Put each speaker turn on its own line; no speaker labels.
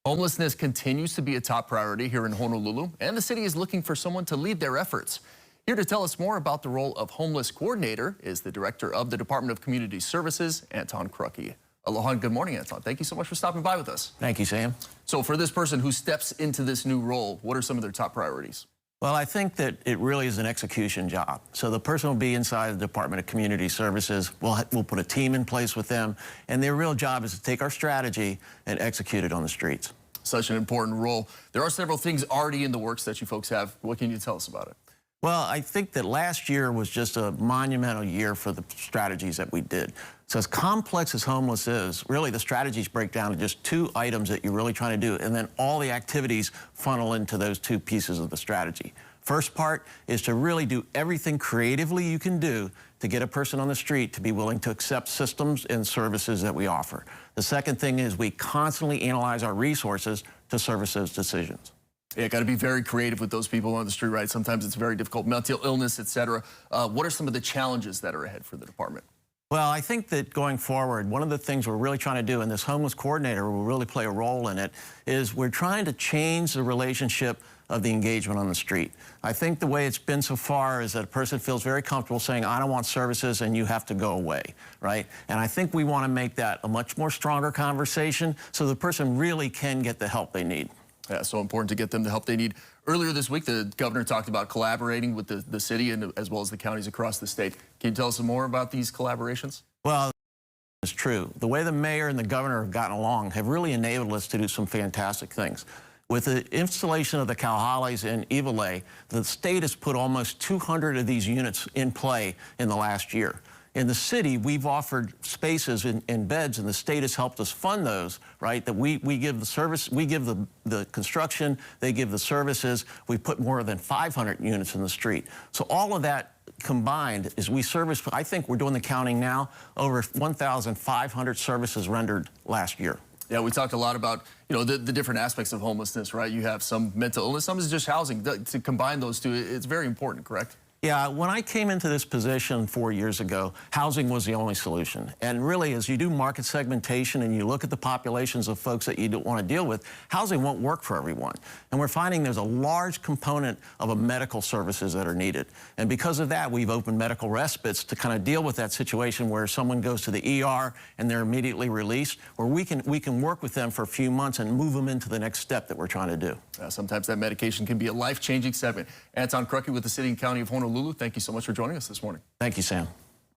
Homelessness continues to be a top priority here in Honolulu, and the city is looking for someone to lead their efforts. Here to tell us more about the role of homeless coordinator is the director of the Department of Community Services, Anton Krucki. Aloha and good morning, Anton. Thank you so much for stopping by with us.
Thank you, Sam.
So for this person who steps into this new role, what are some of their top priorities?
Well, I think that it really is an execution job. So the person will be inside the Department of Community Services. We'll put a team in place with them, and their real job is to take our strategy and execute it on the streets.
Such an important role. There are several things already in the works that you folks have. What can you tell us about it?
Well, I think that last year was just a monumental year for the strategies that we did. So as complex as homeless is, really the strategies break down to just two items that you're really trying to do, and then all the activities funnel into those two pieces of the strategy. First part is to really do everything creatively you can do to get a person on the street to be willing to accept systems and services that we offer. The second thing is we constantly analyze our resources to service those decisions.
Yeah, got to be very creative with those people on the street, right? Sometimes it's very difficult, mental illness, etc. What are some of the challenges that are ahead for the department?
Well, I think that going forward, one of the things we're really trying to do, and this homeless coordinator will really play a role in it, is we're trying to change the relationship of the engagement on the street. I think the way it's been so far is that a person feels very comfortable saying, I don't want services and you have to go away, right? And I think we want to make that a much more stronger conversation so the person really can get the help they need.
Yeah, so important to get them the help they need. Earlier this week, the governor talked about collaborating with the city and as well as the counties across the state. Can you tell us some more about these collaborations?
Well, it's true. The way the mayor and the governor have gotten along have really enabled us to do some fantastic things. With the installation of the Kauhalis in Iwilei, the state has put almost 200 of these units in play in the last year. In the city, we've offered spaces and beds, and the state has helped us fund those, right? That we give the service, we give the construction, they give the services. We put more than 500 units in the street. So all of that combined is we service, I think we're doing the counting now, over 1,500 services rendered last year.
Yeah, we talked a lot about, the different aspects of homelessness, right? You have some mental illness, some is just housing. To combine those two, it's very important, correct?
Yeah, when I came into this position 4 years ago, housing was the only solution. And really, as you do market segmentation and you look at the populations of folks that you don't want to deal with, housing won't work for everyone. And we're finding there's a large component of medical services that are needed. And because of that, we've opened medical respites to kind of deal with that situation where someone goes to the ER and they're immediately released, where we can work with them for a few months and move them into the next step that we're trying to do.
Sometimes that medication can be a life-changing segment. Anton Krucki with the City and County of Honolulu, thank you so much for joining us this morning.
Thank you, Sam.